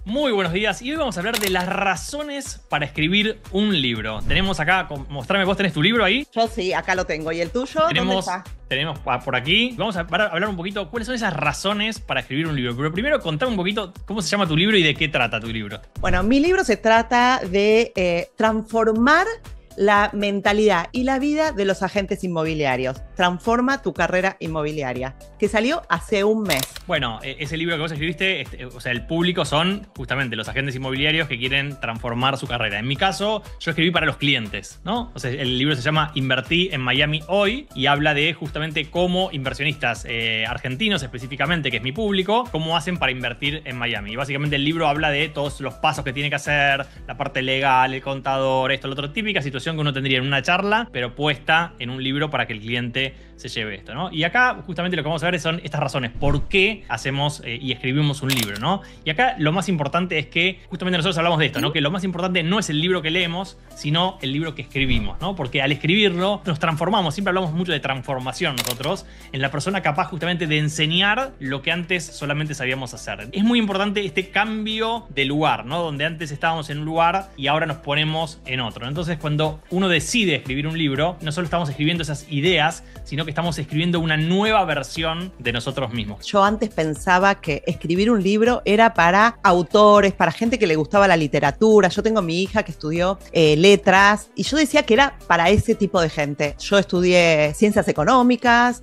Muy buenos días y hoy vamos a hablar de las razones para escribir un libro. Tenemos acá, mostrame, vos tenés tu libro ahí. Yo sí, acá lo tengo. ¿Y el tuyo? ¿Dónde está? Tenemos por aquí. Vamos a hablar un poquito cuáles son esas razones para escribir un libro. Pero primero contame un poquito cómo se llama tu libro y de qué trata tu libro. Bueno, mi libro se trata de transformar la mentalidad y la vida de los agentes inmobiliarios. Transforma tu carrera inmobiliaria, que salió hace un mes. Bueno, ese libro que vos escribiste, o sea, el público son justamente los agentes inmobiliarios que quieren transformar su carrera. En mi caso, yo escribí para los clientes, ¿no? O sea, el libro se llama Invertí en Miami hoy y habla de justamente cómo inversionistas argentinos específicamente, que es mi público, cómo hacen para invertir en Miami. Y básicamente el libro habla de todos los pasos que tiene que hacer, la parte legal, el contador, esto, lo otro, típica situación que uno tendría en una charla, pero puesta en un libro para que el cliente se lleve esto, ¿no? Y acá justamente lo que vamos a ver son estas razones, por qué hacemos y escribimos un libro, ¿no? Y acá lo más importante es que, justamente nosotros hablamos de esto, ¿no? Que lo más importante no es el libro que leemos, sino el libro que escribimos, ¿no? Porque al escribirlo nos transformamos, siempre hablamos mucho de transformación nosotros, en la persona capaz justamente de enseñar lo que antes solamente sabíamos hacer. Es muy importante este cambio de lugar, ¿no? Donde antes estábamos en un lugar y ahora nos ponemos en otro. Entonces, cuando uno decide escribir un libro, no solo estamos escribiendo esas ideas, sino que estamos escribiendo una nueva versión de nosotros mismos. Yo antes pensaba que escribir un libro era para autores, para gente que le gustaba la literatura. Yo tengo a mi hija que estudió letras y yo decía que era para ese tipo de gente. Yo estudié ciencias económicas,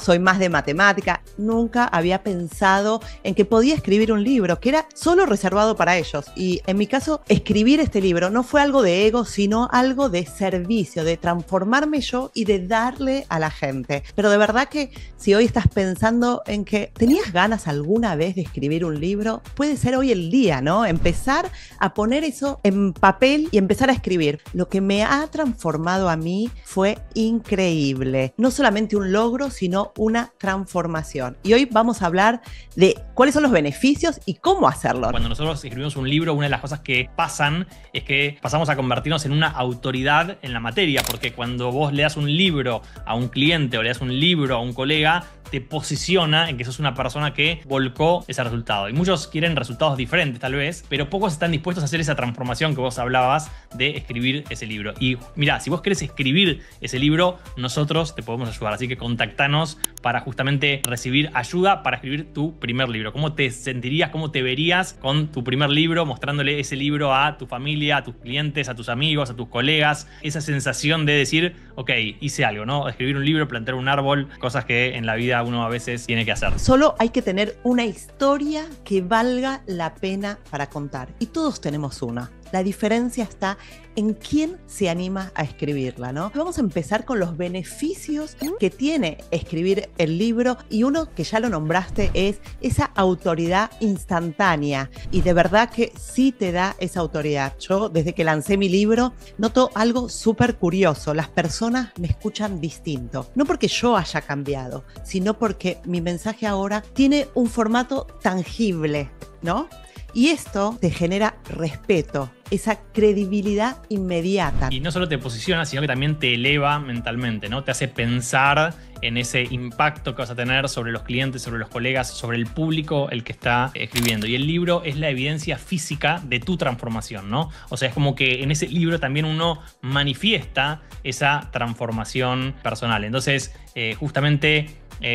soy más de matemática. Nunca había pensado en que podía escribir un libro, que era solo reservado para ellos. Y en mi caso, escribir este libro no fue algo de ego, sino algo de servicio, de transformarme yo y de darle a la gente. Pero de verdad que si hoy estás pensando en que tenías ganas alguna vez de escribir un libro, puede ser hoy el día, ¿no? Empezar a poner eso en papel y empezar a escribir. Lo que me ha transformado a mí fue increíble. No solamente un logro, sino una transformación. Y hoy vamos a hablar de cuáles son los beneficios y cómo hacerlo. Cuando nosotros escribimos un libro, una de las cosas que pasan es que pasamos a convertirnos en una autoridad en la materia, porque cuando vos le das un libro a un cliente o le das un libro a un colega, te posiciona en que sos una persona que volcó ese resultado. Y muchos quieren resultados diferentes tal vez, pero pocos están dispuestos a hacer esa transformación que vos hablabas de escribir ese libro. Y mirá, si vos querés escribir ese libro, nosotros te podemos ayudar. Así que contactanos para justamente recibir ayuda para escribir tu primer libro. ¿Cómo te sentirías, cómo te verías con tu primer libro, mostrándole ese libro a tu familia, a tus clientes, a tus amigos, a tus colegas? Esa sensación de decir, ok, hice algo, ¿no? Escribir un libro, plantar un árbol, cosas que en la vida uno a veces tiene que hacer. Solo hay que tener una historia que valga la pena para contar. Y todos tenemos una. La diferencia está en quién se anima a escribirla, ¿no? Vamos a empezar con los beneficios que tiene escribir el libro, y uno que ya lo nombraste es esa autoridad instantánea, y de verdad que sí te da esa autoridad. Yo desde que lancé mi libro noto algo súper curioso: las personas me escuchan distinto, no porque yo haya cambiado, sino porque mi mensaje ahora tiene un formato tangible, ¿no? Y esto te genera respeto, esa credibilidad inmediata. Y no solo te posiciona, sino que también te eleva mentalmente, ¿no? Te hace pensar en ese impacto que vas a tener sobre los clientes, sobre los colegas, sobre el público el que está escribiendo. Y el libro es la evidencia física de tu transformación, ¿no? O sea, es como que en ese libro también uno manifiesta esa transformación personal. Entonces, justamente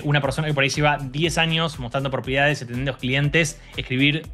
una persona que por ahí lleva 10 años mostrando propiedades, atendiendo clientes,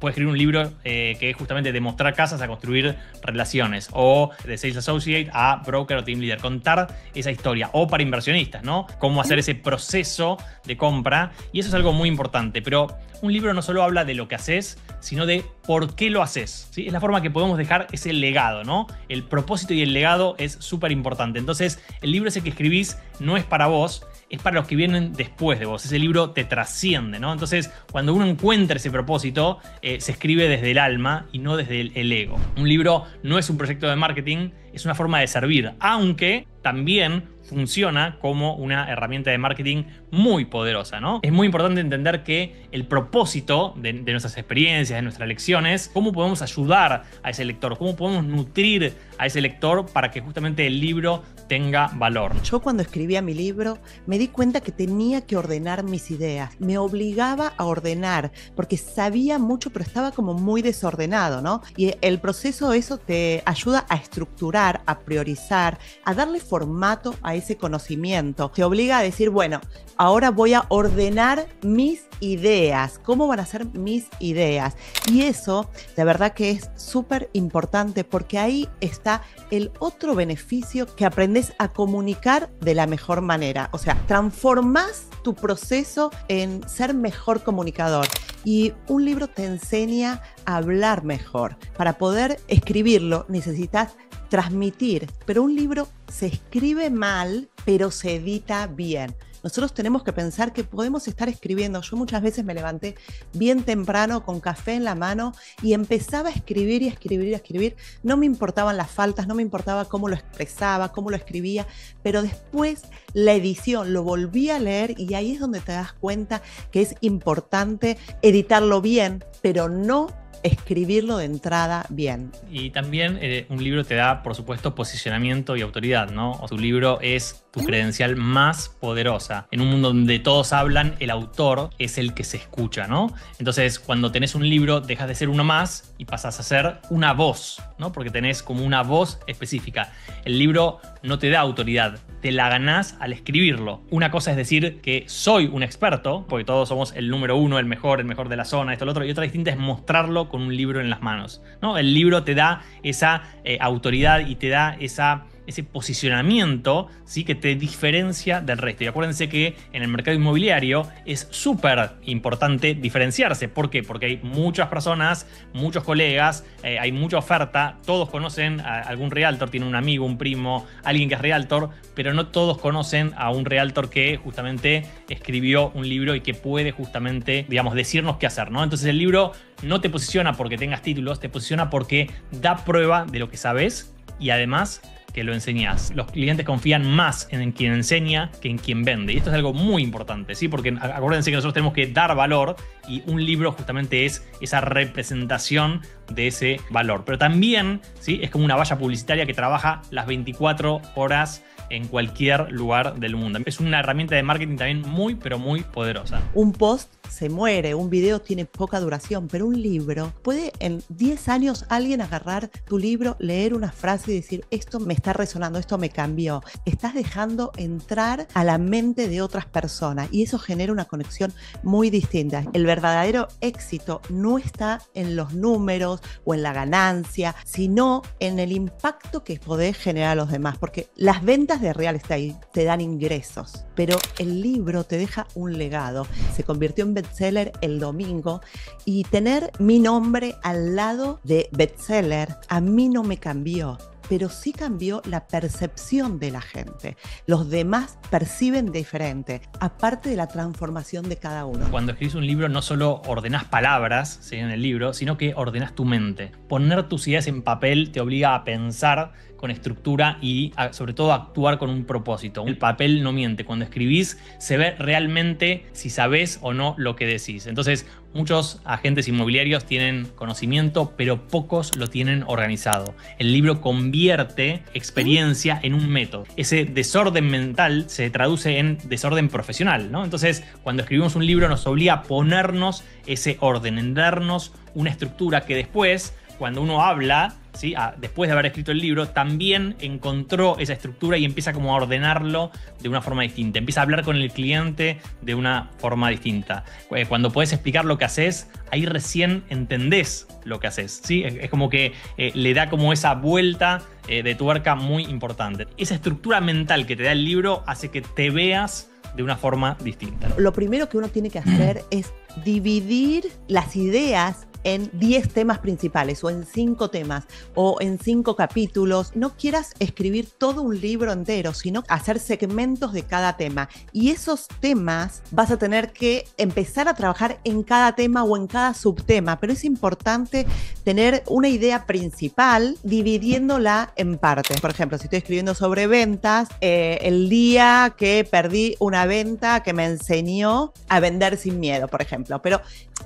puede escribir un libro que es justamente de mostrar casas a construir relaciones, o de Sales Associate a Broker o Team Leader, contar esa historia, o para inversionistas, ¿no? Cómo hacer ese proceso de compra, y eso es algo muy importante. Pero un libro no solo habla de lo que haces, sino de por qué lo haces, ¿sí? Es la forma que podemos dejar ese legado, ¿no? El propósito y el legado es súper importante. Entonces, el libro ese que escribís no es para vos, es para los que vienen después de vos. Ese libro te trasciende, ¿no? Entonces, cuando uno encuentra ese propósito, se escribe desde el alma y no desde el ego. Un libro no es un proyecto de marketing, es una forma de servir, aunque también funciona como una herramienta de marketing muy poderosa, ¿no? Es muy importante entender que el propósito de nuestras experiencias, de nuestras lecciones, cómo podemos ayudar a ese lector, cómo podemos nutrir a ese lector para que justamente el libro tenga valor. Yo cuando escribía mi libro me di cuenta que tenía que ordenar mis ideas. Me obligaba a ordenar porque sabía mucho, pero estaba como muy desordenado, ¿no? Y el proceso eso te ayuda a estructurar, a priorizar, a darle formato a ese conocimiento. Te obliga a decir, bueno, ahora voy a ordenar mis ideas. ¿Cómo van a ser mis ideas? Y eso, de verdad que es súper importante porque ahí está el otro beneficio que aprendes a comunicar de la mejor manera. O sea, transformás tu proceso en ser mejor comunicador. Y un libro te enseña a hablar mejor. Para poder escribirlo necesitas transmitir, pero un libro se escribe mal, pero se edita bien. Nosotros tenemos que pensar que podemos estar escribiendo. Yo muchas veces me levanté bien temprano con café en la mano y empezaba a escribir y a escribir y a escribir. No me importaban las faltas, no me importaba cómo lo expresaba, cómo lo escribía, pero después la edición lo volví a leer y ahí es donde te das cuenta que es importante editarlo bien, pero no escribirlo de entrada bien. Y también un libro te da, por supuesto, posicionamiento y autoridad, ¿no? O tu libro es tu credencial más poderosa. En un mundo donde todos hablan, el autor es el que se escucha, ¿no? Entonces, cuando tenés un libro, dejas de ser uno más y pasás a ser una voz, ¿no? Porque tenés como una voz específica. El libro no te da autoridad, te la ganás al escribirlo. Una cosa es decir que soy un experto, porque todos somos el número uno, el mejor de la zona, esto, lo otro, y otra distinta es mostrarlo con un libro en las manos, ¿no? El libro te da esa autoridad y te da ese posicionamiento, ¿sí? Que te diferencia del resto. Y acuérdense que en el mercado inmobiliario es súper importante diferenciarse. ¿Por qué? Porque hay muchas personas, muchos colegas, hay mucha oferta, todos conocen a algún realtor, tiene un amigo, un primo, alguien que es realtor, pero no todos conocen a un realtor que justamente escribió un libro y que puede justamente, digamos, decirnos qué hacer, ¿no? Entonces el libro no te posiciona porque tengas títulos, te posiciona porque da prueba de lo que sabes y además que lo enseñás. Los clientes confían más en quien enseña que en quien vende. Y esto es algo muy importante, ¿sí? Porque acuérdense que nosotros tenemos que dar valor y un libro justamente es esa representación de ese valor. Pero también, ¿sí? Es como una valla publicitaria que trabaja las 24 horas en cualquier lugar del mundo. Es una herramienta de marketing también muy, pero muy poderosa. Un post se muere, un video tiene poca duración, pero un libro puede en 10 años alguien agarrar tu libro, leer una frase y decir, esto me está resonando, esto me cambió. Estás dejando entrar a la mente de otras personas y eso genera una conexión muy distinta. El verdadero éxito no está en los números o en la ganancia, sino en el impacto que podés generar a los demás, porque las ventas de real estate te dan ingresos, pero el libro te deja un legado. Se convirtió en bestseller el domingo y tener mi nombre al lado de bestseller a mí no me cambió, pero sí cambió la percepción de la gente. Los demás perciben diferente, aparte de la transformación de cada uno. Cuando escribís un libro no solo ordenás palabras, ¿sí? En el libro, sino que ordenás tu mente. Poner tus ideas en papel te obliga a pensar con estructura y sobre todo a actuar con un propósito. El papel no miente. Cuando escribís se ve realmente si sabés o no lo que decís. Entonces muchos agentes inmobiliarios tienen conocimiento, pero pocos lo tienen organizado. El libro convierte experiencia en un método. Ese desorden mental se traduce en desorden profesional, ¿no? Entonces cuando escribimos un libro nos obliga a ponernos ese orden, en darnos una estructura que después, cuando uno habla, ¿sí? Después de haber escrito el libro, también encontró esa estructura y empieza como a ordenarlo de una forma distinta. Empieza a hablar con el cliente de una forma distinta. Cuando podés explicar lo que haces, ahí recién entendés lo que haces, ¿sí? Es como que le da como esa vuelta de tuerca muy importante. Esa estructura mental que te da el libro hace que te veas de una forma distinta. Lo primero que uno tiene que hacer es dividir las ideas en 10 temas principales o en 5 temas o en 5 capítulos. No quieras escribir todo un libro entero, sino hacer segmentos de cada tema. Y esos temas vas a tener que empezar a trabajar en cada tema o en cada subtema, pero es importante tener una idea principal dividiéndola en partes. Por ejemplo, si estoy escribiendo sobre ventas, el día que perdí una venta que me enseñó a vender sin miedo, por ejemplo. Pero,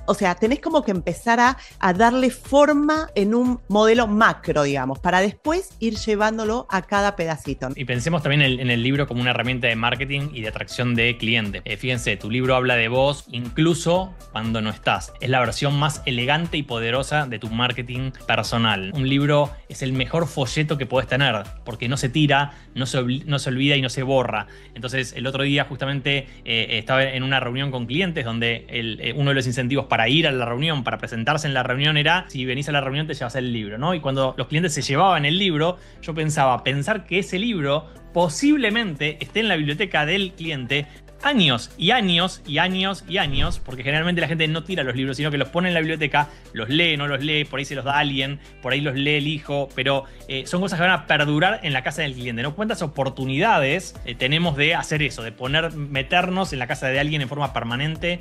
o sea, tenés como que empezar a darle forma en un modelo macro, digamos, para después ir llevándolo a cada pedacito. Y pensemos también en el libro como una herramienta de marketing y de atracción de clientes. Fíjense, tu libro habla de vos incluso cuando no estás. Es la versión más elegante y poderosa de tu marketing personal. Un libro es el mejor folleto que podés tener, porque no se tira, no se olvida y no se borra. Entonces, el otro día justamente estaba en una reunión con clientes donde uno de los incentivos para ir a la reunión, para presentarse en la reunión era, si venís a la reunión te llevas el libro, ¿no? Y cuando los clientes se llevaban el libro, yo pensar que ese libro posiblemente esté en la biblioteca del cliente años y años y años y años, porque generalmente la gente no tira los libros, sino que los pone en la biblioteca, los lee, no los lee, por ahí se los da a alguien, por ahí los lee el hijo, pero son cosas que van a perdurar en la casa del cliente, ¿no? ¿Cuántas oportunidades tenemos de hacer eso, de meternos en la casa de alguien en forma permanente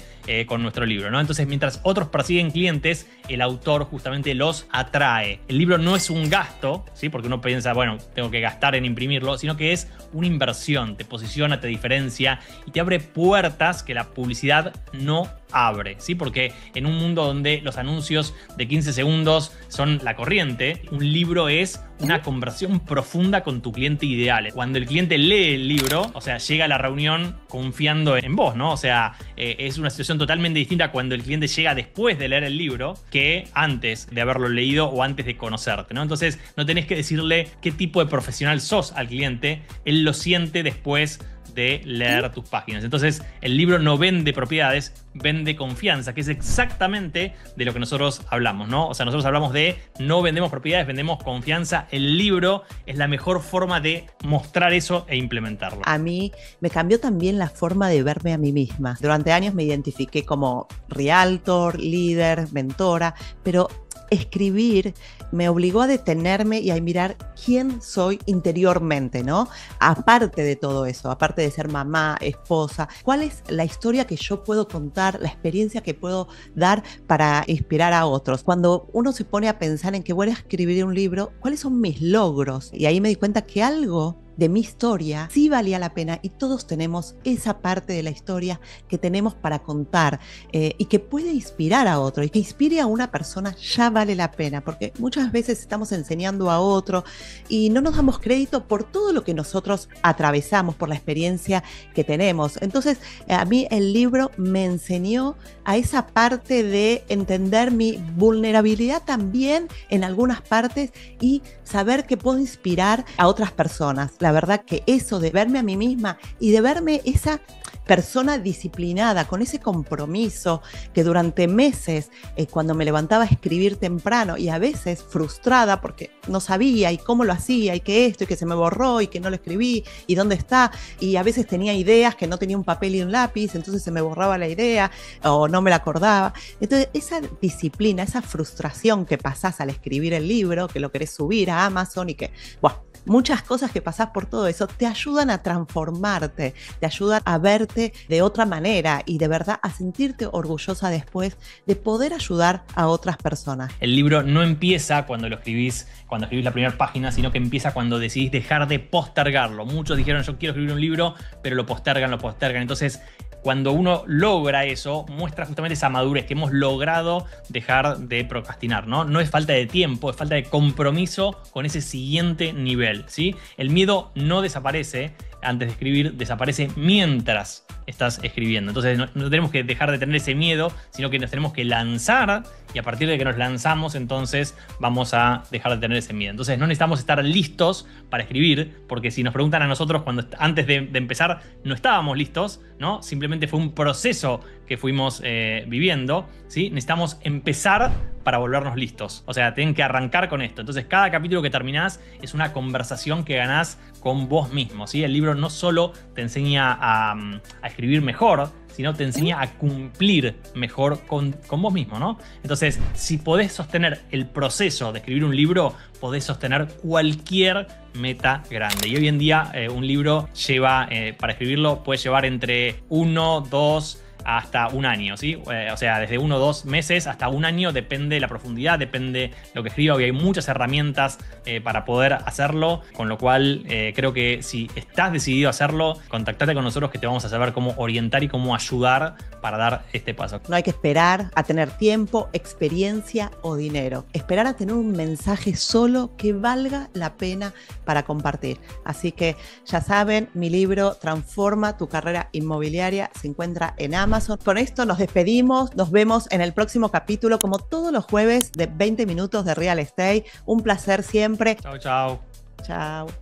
con nuestro libro, ¿no? Entonces, mientras otros persiguen clientes, el autor justamente los atrae. El libro no es un gasto, ¿sí? Porque uno piensa, bueno, tengo que gastar en imprimirlo, sino que es una inversión, te posiciona, te diferencia y te abre puertas que la publicidad no abre, ¿sí? Porque en un mundo donde los anuncios de 15 segundos son la corriente, un libro es una conversación profunda con tu cliente ideal. Cuando el cliente lee el libro, o sea, llega a la reunión confiando en vos, ¿no? O sea, es una situación totalmente distinta cuando el cliente llega después de leer el libro que antes de haberlo leído o antes de conocerte, ¿no? Entonces, no tenés que decirle qué tipo de profesional sos al cliente, él lo siente después de leer tus páginas. Entonces, el libro no vende propiedades, vende confianza, que es exactamente de lo que nosotros hablamos, ¿no? O sea, nosotros hablamos de no vendemos propiedades, vendemos confianza. El libro es la mejor forma de mostrar eso e implementarlo. A mí me cambió también la forma de verme a mí misma. Durante años me identifiqué como realtor, líder, mentora, pero escribir me obligó a detenerme y a mirar quién soy interiormente, ¿no? Aparte de todo eso, aparte de ser mamá, esposa, ¿cuál es la historia que yo puedo contar, la experiencia que puedo dar para inspirar a otros? Cuando uno se pone a pensar en que voy a escribir un libro, ¿cuáles son mis logros? Y ahí me di cuenta que algo de mi historia sí valía la pena y todos tenemos esa parte de la historia que tenemos para contar y que puede inspirar a otro y que inspire a una persona ya vale la pena, porque muchas veces estamos enseñando a otro y no nos damos crédito por todo lo que nosotros atravesamos, por la experiencia que tenemos. Entonces, a mí el libro me enseñó a esa parte de entender mi vulnerabilidad también en algunas partes y saber que puedo inspirar a otras personas. La verdad que eso de verme a mí misma y de verme esa persona disciplinada, con ese compromiso que durante meses, cuando me levantaba a escribir temprano y a veces frustrada porque no sabía y cómo lo hacía y que esto y que se me borró y que no lo escribí y dónde está, y a veces tenía ideas que no tenía un papel y un lápiz, entonces se me borraba la idea o no me la acordaba. Entonces esa disciplina, esa frustración que pasás al escribir el libro, que lo querés subir a Amazon y que, bueno, muchas cosas que pasás por todo eso te ayudan a transformarte, te ayudan a verte de otra manera y de verdad a sentirte orgullosa después de poder ayudar a otras personas. El libro no empieza cuando escribís la primera página, sino que empieza cuando decidís dejar de postergarlo. Muchos dijeron, yo quiero escribir un libro, pero lo postergan. Entonces, cuando uno logra eso, muestra justamente esa madurez que hemos logrado dejar de procrastinar, ¿no? No es falta de tiempo, es falta de compromiso con ese siguiente nivel, ¿sí? El miedo no desaparece antes de escribir, desaparece mientras estás escribiendo. Entonces no tenemos que dejar de tener ese miedo, sino que nos tenemos que lanzar y a partir de que nos lanzamos, entonces vamos a dejar de tener ese miedo. Entonces no necesitamos estar listos para escribir, porque si nos preguntan a nosotros cuando antes de empezar no estábamos listos, ¿no? Simplemente fue un proceso que fuimos viviendo, ¿sí? Necesitamos empezar para volvernos listos. O sea, tienen que arrancar con esto. Entonces, cada capítulo que terminás es una conversación que ganás con vos mismo, ¿sí? El libro no solo te enseña a escribir escribir mejor, sino te enseña a cumplir mejor con vos mismo, ¿no? Entonces, si podés sostener el proceso de escribir un libro, podés sostener cualquier meta grande. Y hoy en día un libro lleva, para escribirlo, puede llevar entre 1, 2 hasta un año, ¿sí? O sea, desde 1 o 2 meses hasta un año, depende de la profundidad, depende de lo que escriba. Hoy hay muchas herramientas para poder hacerlo, con lo cual creo que si estás decidido a hacerlo, contactate con nosotros que te vamos a saber cómo orientar y cómo ayudar para dar este paso. No hay que esperar a tener tiempo, experiencia o dinero. Esperar a tener un mensaje solo que valga la pena para compartir. Así que ya saben, mi libro Transforma tu carrera inmobiliaria se encuentra en Amazon. Con esto nos despedimos, nos vemos en el próximo capítulo como todos los jueves de 20 minutos de Real Estate. Un placer siempre. Chau, chau. Chao.